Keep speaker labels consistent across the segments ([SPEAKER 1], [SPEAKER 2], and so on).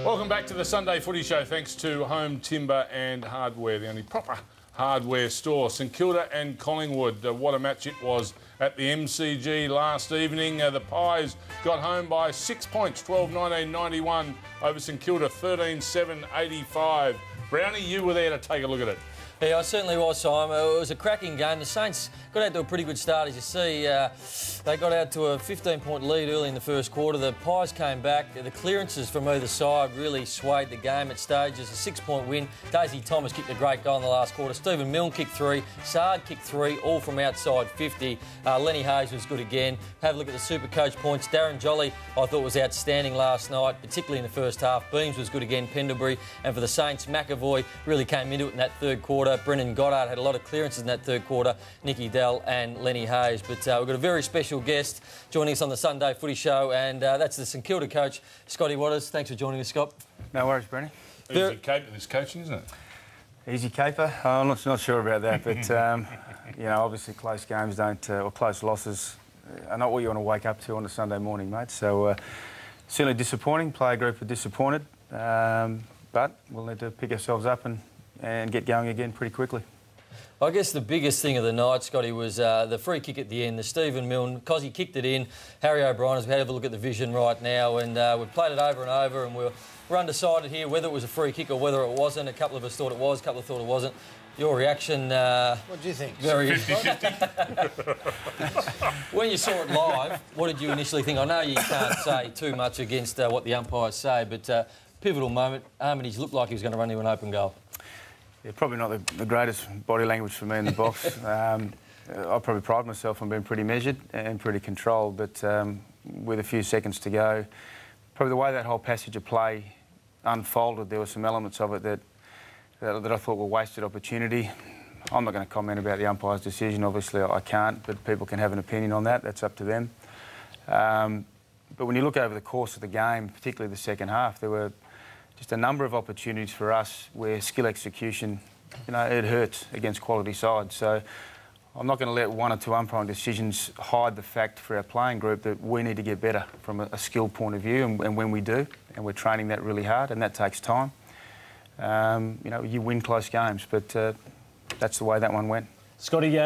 [SPEAKER 1] Welcome back to the Sunday Footy Show, thanks to Home Timber and Hardware, the only proper hardware store. St Kilda and Collingwood, what a match it was at the MCG last evening. The Pies got home by 6 points, 12-19-91 over St Kilda, 13-7-85. Brownie, you were there to take a look at it.
[SPEAKER 2] Yeah, I certainly was, Simon. It was a cracking game. The Saints got out to a pretty good start, as you see. They got out to a 15-point lead early in the first quarter. The Pies came back. The clearances from either side really swayed the game at stages. A 6-point win. Daisy Thomas kicked a great goal in the last quarter. Stephen Milne kicked 3. Sard kicked 3, all from outside 50. Lenny Hayes was good again. Have a look at the Super Coach points. Darren Jolly, I thought, was outstanding last night, particularly in the first half. Beams was good again, Pendlebury. And for the Saints, McAvoy really came into it in that third quarter. Brendan Goddard had a lot of clearances in that third quarter. Nicky Dell and Lenny Hayes. But we've got a very special guest joining us on the Sunday Footy Show, and that's the St Kilda coach, Scotty Waters. Thanks for joining us, Scott.
[SPEAKER 3] No worries, Brenny.
[SPEAKER 1] Easy caper, this coaching, isn't it?
[SPEAKER 3] Easy caper? I'm not sure about that, but, you know, obviously close games don't, or close losses are not what you want to wake up to on a Sunday morning, mate. So, certainly disappointing. Player group are disappointed, but we'll need to pick ourselves up and get going again pretty quickly.
[SPEAKER 2] I guess the biggest thing of the night, Scotty, was the free kick at the end, the Stephen Milne, because he kicked it in. Harry O'Brien has had a look at the vision right now, and we've played it over and over, and we're undecided here whether it was a free kick or whether it wasn't. A couple of us thought it was, a couple thought it wasn't. Your reaction?
[SPEAKER 4] What do you think?
[SPEAKER 2] Very 50-50. When you saw it live, what did you initially think? I know you can't say too much against what the umpires say, but pivotal moment. Armitage looked like he was going to run into an open goal.
[SPEAKER 3] Yeah, probably not the greatest body language for me in the box. I probably pride myself on being pretty measured and pretty controlled, but with a few seconds to go, probably the way that whole passage of play unfolded, there were some elements of it that I thought were wasted opportunity. I'm not going to comment about the umpire's decision. Obviously, I can't, but people can have an opinion on that. That's up to them. But when you look over the course of the game, particularly the second half, there were just a number of opportunities for us where skill execution, you know, it hurts against quality sides. So I'm not going to let one or two umpiring decisions hide the fact for our playing group that we need to get better from a skill point of view, and when we do, and we're training that really hard, and that takes time. You know, you win close games, but that's the way that one went.
[SPEAKER 4] Scotty,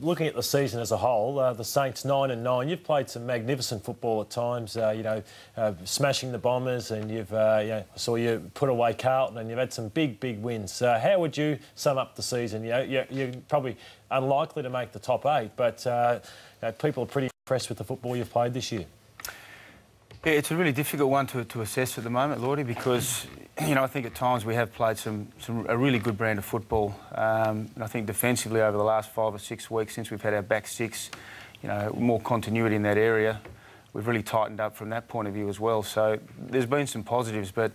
[SPEAKER 4] looking at the season as a whole, the Saints 9-9. You've played some magnificent football at times. You know, smashing the Bombers, and you've I saw you put away Carlton, and you've had some big wins. How would you sum up the season? You know, you're probably unlikely to make the top 8, but you know, people are pretty impressed with the football you've played this year.
[SPEAKER 3] Yeah, it's a really difficult one to assess at the moment, Lordy, because, you know, I think at times we have played a really good brand of football. And I think defensively over the last 5 or 6 weeks since we've had our back six, you know, more continuity in that area. We've really tightened up from that point of view as well. So there's been some positives, but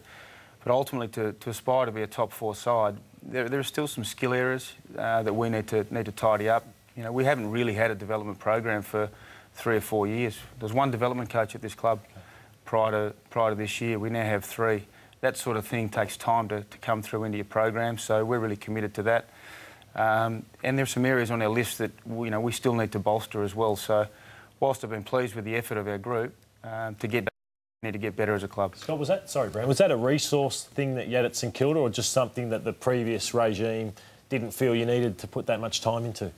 [SPEAKER 3] ultimately to aspire to be a top 4 side, there are still some skill areas that we need to tidy up. You know, we haven't really had a development program for 3 or 4 years. There's one development coach at this club prior to this year. We now have 3. That sort of thing takes time to come through into your program, so we're really committed to that. And there's some areas on our list that we still need to bolster as well. So whilst I've been pleased with the effort of our group, we need to get better as a club.
[SPEAKER 4] Scott, was that a resource thing that you had at St Kilda, or just something that the previous regime didn't feel you needed to put that much time into?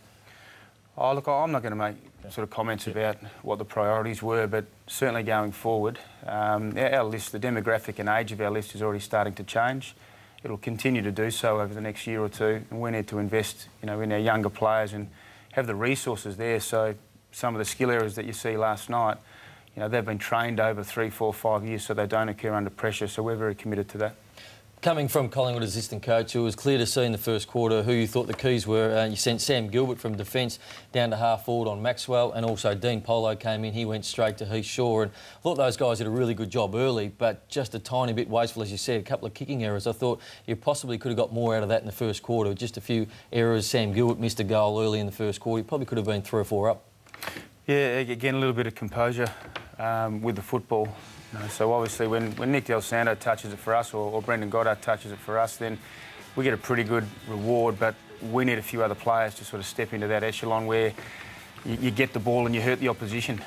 [SPEAKER 3] Oh, look, I'm not going to make sort of comments about what the priorities were, but certainly going forward, our list, the demographic and age of our list is already starting to change. It'll continue to do so over the next year or two, and we need to invest, you know, in our younger players and have the resources there. So some of the skill areas that you see last night, you know, they've been trained over 3, 4, 5 years, so they don't occur under pressure. So we're very committed to that.
[SPEAKER 2] Coming from Collingwood assistant coach, it was clear to see in the first quarter who you thought the keys were. You sent Sam Gilbert from defence down to half forward on Maxwell, and also Dean Polo came in. He went straight to Heath Shaw, and I thought those guys did a really good job early, but just a tiny bit wasteful, as you said, a couple of kicking errors. I thought you possibly could have got more out of that in the first quarter. Just a few errors. Sam Gilbert missed a goal early in the first quarter. He probably could have been 3 or 4 up.
[SPEAKER 3] Yeah, again, a little bit of composure with the football. So obviously when Nick Del Santo touches it for us, or Brendan Goddard touches it for us, then we get a pretty good reward, but we need a few other players to sort of step into that echelon where you get the ball and you hurt the opposition.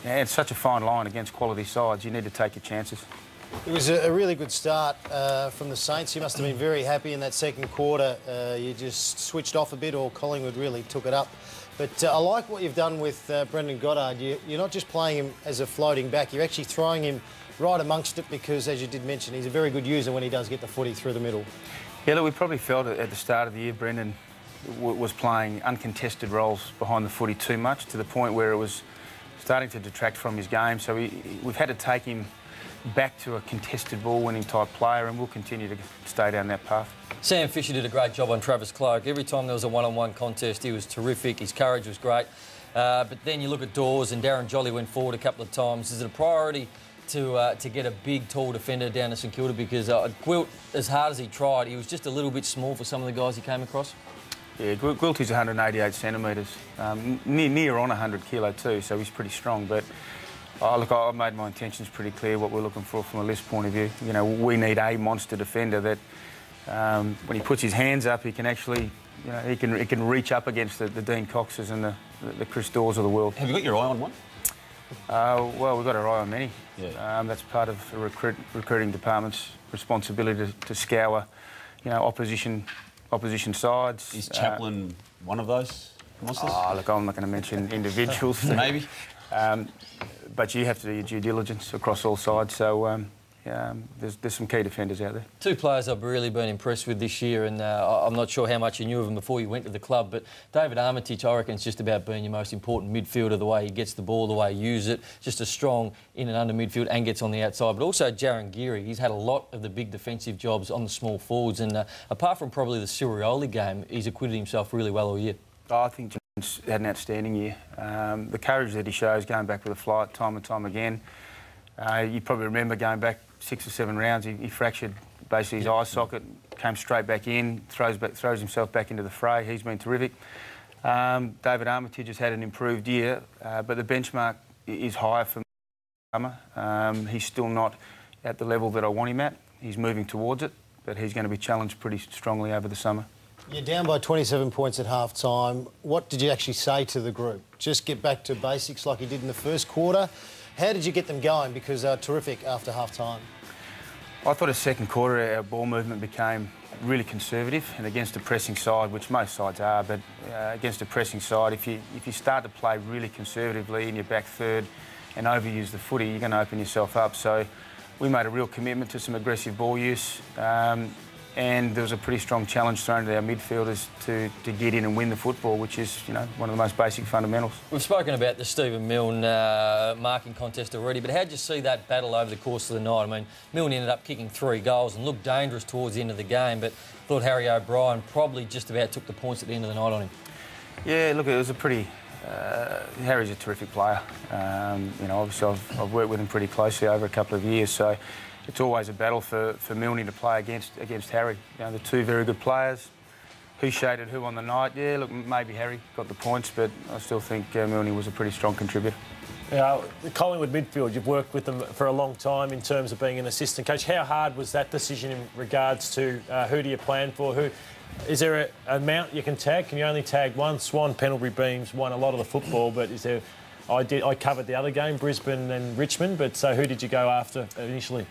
[SPEAKER 3] It's such a fine line against quality sides. You need to take your chances.
[SPEAKER 5] It was a really good start from the Saints. You must have been very happy in that second quarter. You just switched off a bit, or Collingwood really took it up. But I like what you've done with Brendan Goddard. You're not just playing him as a floating back, you're actually throwing him right amongst it because, as you did mention, he's a very good user when he does get the footy through the middle.
[SPEAKER 3] Yeah, look, we probably felt at the start of the year Brendan was playing uncontested roles behind the footy too much, to the point where it was starting to detract from his game. So we've had to take him back to a contested ball-winning type player, and we'll continue to stay down that path.
[SPEAKER 2] Sam Fisher did a great job on Travis Cloke. Every time there was a one-on-one contest, he was terrific. His courage was great. But then you look at Dawes, and Darren Jolly went forward a couple of times. Is it a priority to get a big, tall defender down to St Kilda? Because Gwilt, as hard as he tried, he was just a little bit small for some of the guys he came across.
[SPEAKER 3] Yeah, Gwilt is 188 centimetres, near on 100 kilo too, so he's pretty strong. But look, I've made my intentions pretty clear what we're looking for from a list point of view. You know, we need a monster defender that, when he puts his hands up, he can actually, you know, he can reach up against the Dean Coxes and the Chris Dawes of the world.
[SPEAKER 6] Have you got your eye on one?
[SPEAKER 3] Well, we've got our eye on many.
[SPEAKER 6] Yeah.
[SPEAKER 3] That's part of the recruiting department's responsibility to scour, you know, opposition sides.
[SPEAKER 6] Is Chaplin one of those monsters?
[SPEAKER 3] Look, I'm not going to mention individuals.
[SPEAKER 6] Maybe.
[SPEAKER 3] But you have to do your due diligence across all sides. So there's some key defenders out there.
[SPEAKER 2] Two players I've really been impressed with this year, and I'm not sure how much you knew of him before you went to the club, but David Armitage, I reckon, it's just about being your most important midfielder, the way he gets the ball, the way he uses it, just a strong in and under midfield and gets on the outside. But also Jaron Geary, he's had a lot of the big defensive jobs on the small forwards, and apart from probably the Sirioli game, he's acquitted himself really well all year.
[SPEAKER 3] I think John's had an outstanding year. The courage that he shows going back with a flight time and time again. You probably remember going back 6 or 7 rounds, he fractured basically his eye socket, came straight back in, throws himself back into the fray. He's been terrific. David Armitage has had an improved year, but the benchmark is higher for summer. He's still not at the level that I want him at. He's moving towards it, but he's going to be challenged pretty strongly over the summer.
[SPEAKER 5] You're down by 27 points at half-time. What did you actually say to the group? Just get back to basics like you did in the first quarter? How did you get them going? Because they're terrific after half-time.
[SPEAKER 3] I thought the second quarter our ball movement became really conservative, and against a pressing side, which most sides are, but against a pressing side, if you start to play really conservatively in your back third and overuse the footy, you're going to open yourself up. So we made a real commitment to some aggressive ball use, and there was a pretty strong challenge thrown to our midfielders to get in and win the football, which is, you know, one of the most basic fundamentals.
[SPEAKER 2] We've spoken about the Stephen Milne marking contest already, but how did you see that battle over the course of the night? I mean, Milne ended up kicking 3 goals and looked dangerous towards the end of the game, but thought Harry O'Brien probably just about took the points at the end of the night on him. Yeah,
[SPEAKER 3] look, it was a pretty... Harry's a terrific player. You know, obviously I've worked with him pretty closely over a couple of years, so it's always a battle for Milne to play against Harry. You know, the two very good players. Who shaded who on the night? Yeah, look, maybe Harry got the points, but I still think Milne was a pretty strong contributor.
[SPEAKER 4] The Collingwood midfield, you've worked with them for a long time in terms of being an assistant coach. How hard was that decision in regards to who do you plan for? Is there an amount you can tag? Can you only tag one? Swan, Pendlebury Beams won a lot of the football, but is there... I covered the other game, Brisbane and Richmond, but so who did you go after initially?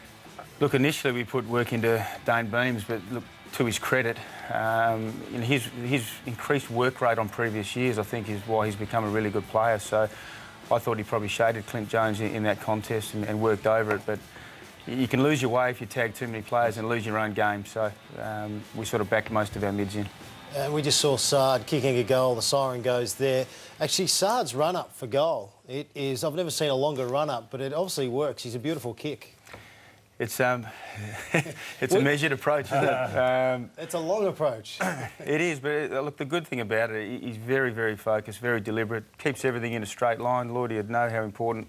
[SPEAKER 3] Look, initially we put work into Dane Beams, but look, to his credit, you know, his increased work rate on previous years, I think, is why he's become a really good player. So I thought he probably shaded Clint Jones in that contest and worked over it. But you can lose your way if you tag too many players and lose your own game. So we sort of backed most of our mids in.
[SPEAKER 5] We just saw Sard kicking a goal. The siren goes there. Actually, Sard's run-up for goal, it is... I've never seen a longer run-up, but it obviously works. He's a beautiful kick.
[SPEAKER 3] It's it's a measured approach, isn't it?
[SPEAKER 5] It's a long approach.
[SPEAKER 3] It is, but look, the good thing about it, he's very, very focused, very deliberate, keeps everything in a straight line. Lordy would know how important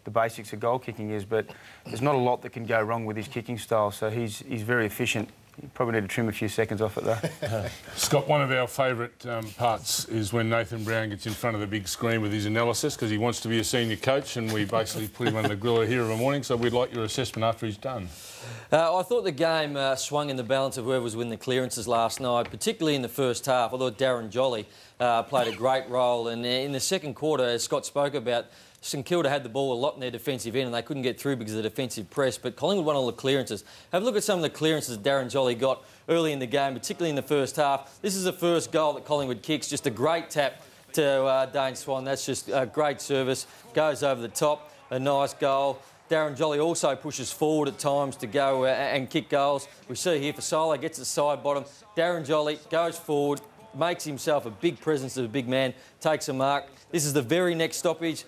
[SPEAKER 3] the basics of goal kicking is, but there's not a lot that can go wrong with his kicking style, so he's very efficient. You probably need to trim a few seconds off it, though.
[SPEAKER 1] Scott, one of our favourite parts is when Nathan Brown gets in front of the big screen with his analysis, because he wants to be a senior coach, and we basically put him on the griller here of a morning, so we'd like your assessment after he's done.
[SPEAKER 2] I thought the game swung in the balance of whoever was winning the clearances last night, particularly in the first half. I thought Darren Jolly played a great role, and in the second quarter, as Scott spoke about, St Kilda had the ball a lot in their defensive end and they couldn't get through because of the defensive press, but Collingwood won all the clearances. Have a look at some of the clearances Darren Jolly got early in the game, particularly in the first half. This is the first goal that Collingwood kicks, just a great tap to Dane Swan. That's just a great service, goes over the top, a nice goal. Darren Jolly also pushes forward at times to go and kick goals. We see here for Solo, gets the side bottom. Darren Jolly goes forward, makes himself a big presence of a big man, takes a mark. This is the very next stoppage,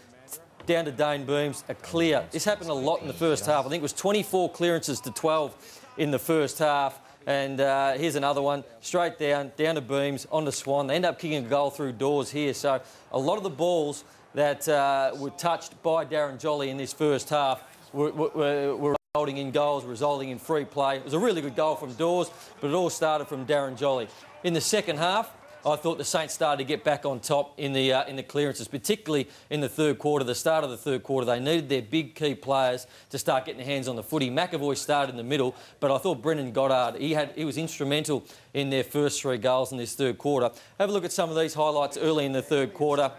[SPEAKER 2] down to Dane Booms, a clear. This happened a lot in the first half. I think it was 24 clearances to 12 in the first half. And here's another one, straight down to Booms, onto Swan. They end up kicking a goal through doors here. So a lot of the balls that were touched by Darren Jolly in this first half were resulting in goals, resulting in free play. It was a really good goal from Dawes, but it all started from Darren Jolly. In the second half, I thought the Saints started to get back on top in the clearances, particularly in the third quarter. The start of the third quarter, they needed their big key players to start getting their hands on the footy. McAvoy started in the middle, but I thought Brendan Goddard, he was instrumental in their first 3 goals in this third quarter. Have a look at some of these highlights early in the third quarter.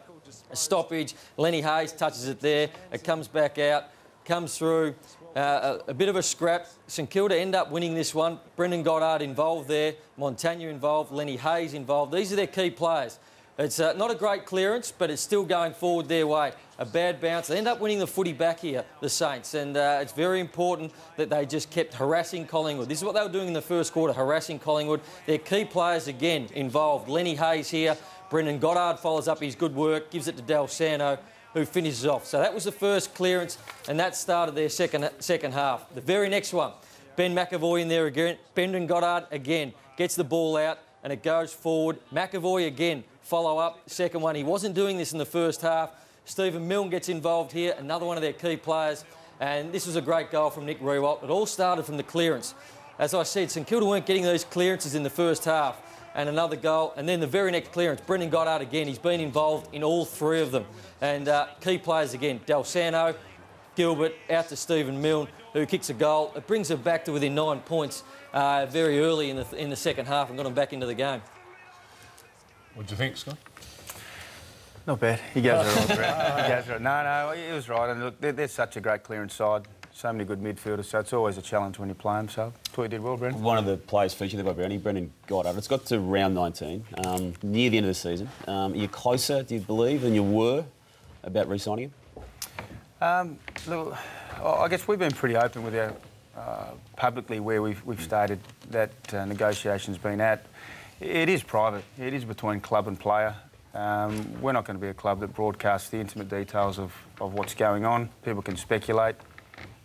[SPEAKER 2] A stoppage, Lenny Hayes touches it there, it comes back out, comes through, a bit of a scrap. St Kilda end up winning this one. Brendan Goddard involved there, Montagna involved, Lenny Hayes involved. These are their key players. It's not a great clearance, but it's still going forward their way. A bad bounce. They end up winning the footy back here, the Saints, and it's very important that they just kept harassing Collingwood. This is what they were doing in the first quarter, harassing Collingwood. Their key players again involved. Lenny Hayes here. Brendan Goddard follows up his good work, gives it to Del Sano, who finishes off. So that was the first clearance, and that started their second half. The very next one, Ben McAvoy in there again. Brendan Goddard again gets the ball out, and it goes forward. McAvoy again, follow up, second one. He wasn't doing this in the first half. Stephen Milne gets involved here, another one of their key players, and this was a great goal from Nick Rewalt. It all started from the clearance. As I said, St Kilda weren't getting those clearances in the first half. And another goal, and then the very next clearance, Brendan Goddard again. He's been involved in all 3 of them. And key players again, Del Sano, Gilbert, out to Stephen Milne, who kicks a goal. It brings them back to within 9 points very early in the second half and got them back into the game.
[SPEAKER 1] What do you think, Scott?
[SPEAKER 3] Not bad. He goes it right, Brett. He goes it right. No, he was right. And look, they're such a great clearance side. So many good midfielders, so it's always a challenge when you play them. So I thought you did well, Brendan.
[SPEAKER 6] One of the players featured there by Brownie, Brendan Goddard. It's got to round 19, near the end of the season. Are you closer, do you believe, than you were about re-signing him?
[SPEAKER 3] Look, I guess we've been pretty open with our publicly where we've stated that negotiation's been at. It is private. It is between club and player. We're not going to be a club that broadcasts the intimate details of what's going on. People can speculate.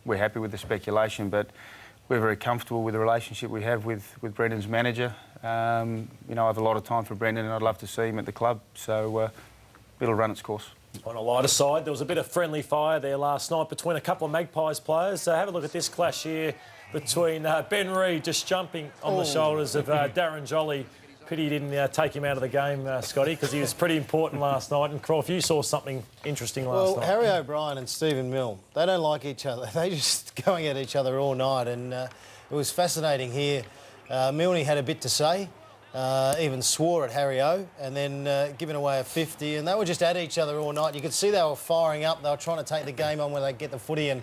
[SPEAKER 3] We're happy with the speculation, but we're very comfortable with the relationship we have with Brendan's manager. You know, I have a lot of time for Brendan and I'd love to see him at the club, so it'll run its course.
[SPEAKER 4] On a lighter side, there was a bit of friendly fire there last night between a couple of Magpies players. Have a look at this clash here between Ben Reid just jumping on the shoulders of Darren Jolly. Pity you didn't take him out of the game, Scotty, because he was pretty important last night. And Croft, you saw something interesting last night.
[SPEAKER 5] Harry O'Brien and Stephen Milne, they don't like each other. They just going at each other all night, and it was fascinating here. Milne had a bit to say, even swore at Harry O, and then giving away a 50, and they were just at each other all night. You could see they were firing up. They were trying to take the game on where they get the footy, and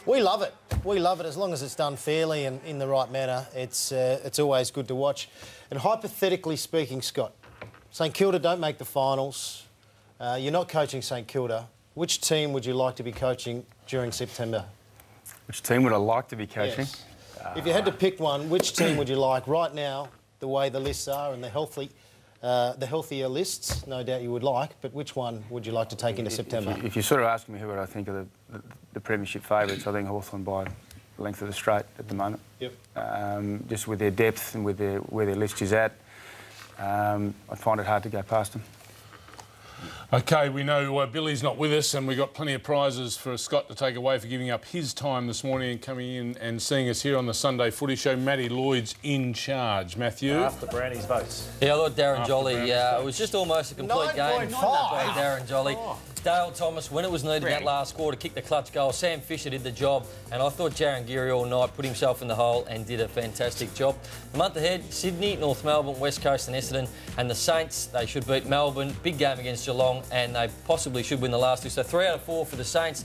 [SPEAKER 5] we love it. We love it as long as it's done fairly and in the right manner. It's always good to watch. And hypothetically speaking, Scott, St Kilda don't make the finals. You're not coaching St Kilda. Which team would you like to be coaching during September?
[SPEAKER 3] Which team would I like to be coaching?
[SPEAKER 5] Yes. If you had to pick one, which team would you like right now, the way the lists are and the healthier lists, no doubt you would like, but which one would you like to take into September?
[SPEAKER 3] If you're sort of asking me who would I think are the premiership favourites, I think Hawthorn by the length of the straight at the moment.
[SPEAKER 5] Yep.
[SPEAKER 3] Just with their depth and with where their list is at, I'd find it hard to go past them.
[SPEAKER 1] OK, we know Billy's not with us and we've got plenty of prizes for Scott to take away for giving up his time this morning and coming in and seeing us here on the Sunday Footy Show. Matty Lloyd's in charge. Matthew?
[SPEAKER 4] After Brownie's votes.
[SPEAKER 2] Yeah, I thought Darren Jolly, it was just almost a complete game by Darren Jolly. Dale Thomas, when it was needed that last quarter, kicked the clutch goal. Sam Fisher did the job, and I thought Jaron Geary all night put himself in the hole and did a fantastic job. The month ahead, Sydney, North Melbourne, West Coast and Essendon, and the Saints, they should beat Melbourne. Big game against Geelong, and they possibly should win the last two. So 3 out of 4 for the Saints.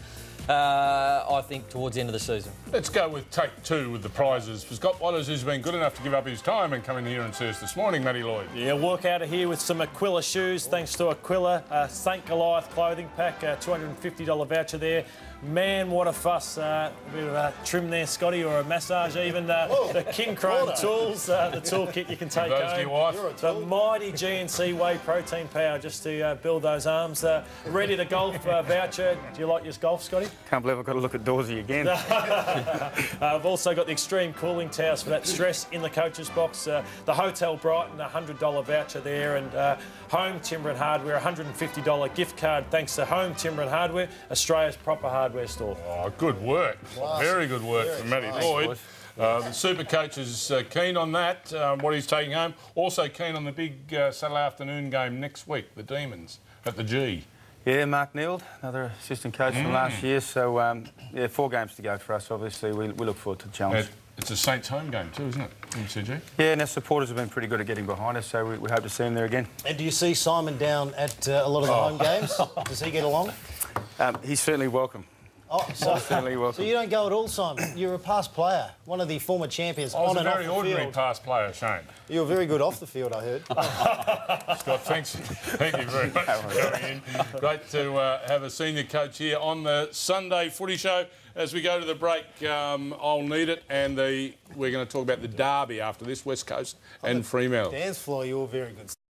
[SPEAKER 2] I think towards the end of the season.
[SPEAKER 1] Let's go with take 2 with the prizes for Scott Watters, who's been good enough to give up his time and come in here and see us this morning, Matty Lloyd.
[SPEAKER 4] Yeah, walk out of here with some Aquila shoes, thanks to Aquila. St Goliath clothing pack, $250 voucher there. Man, what a fuss. A bit of a trim there, Scotty, or a massage even. The King Chrome tools, the toolkit you can take
[SPEAKER 1] Those to your wife.
[SPEAKER 4] The mighty GNC Whey protein power just to build those arms. Ready to golf voucher. Do you like your golf, Scotty?
[SPEAKER 3] Can't believe I've got to look at Dawsey again.
[SPEAKER 4] I've also got the extreme cooling towels for that stress in the coach's box. The Hotel Brighton, $100 voucher there. And Home Timber and Hardware, $150 gift card thanks to Home Timber and Hardware, Australia's proper hardware store.
[SPEAKER 1] Oh, good work.
[SPEAKER 5] Class.
[SPEAKER 1] Very good work from Matty Lloyd. The Super Coach is keen on that, what he's taking home. Also keen on the big Saturday afternoon game next week, the Demons at the G.
[SPEAKER 3] Yeah, Mark Neild, another assistant coach from last year. So, yeah, 4 games to go for us, obviously. We look forward to the challenge.
[SPEAKER 1] It's a Saints home game too, isn't it, MCG?
[SPEAKER 3] Yeah, and our supporters have been pretty good at getting behind us, so we hope to see them there again.
[SPEAKER 5] And do you see Simon down at a lot of the home games? Does he get along?
[SPEAKER 3] He's certainly welcome.
[SPEAKER 5] Oh, so,
[SPEAKER 3] Certainly welcome.
[SPEAKER 5] so you don't go at all, Simon. You're a past player, one of the former champions
[SPEAKER 1] I was
[SPEAKER 5] on
[SPEAKER 1] a
[SPEAKER 5] and off
[SPEAKER 1] very
[SPEAKER 5] the
[SPEAKER 1] ordinary
[SPEAKER 5] field.
[SPEAKER 1] past player, Shane.
[SPEAKER 5] You're very good off the field, I heard.
[SPEAKER 1] Scott, thanks. Thank you very much for coming in. Great to have a senior coach here on the Sunday Footy Show. As we go to the break, I'll need it, and we're going to talk about the derby after this, West Coast and Fremantle.
[SPEAKER 5] Dance floor, you're very good.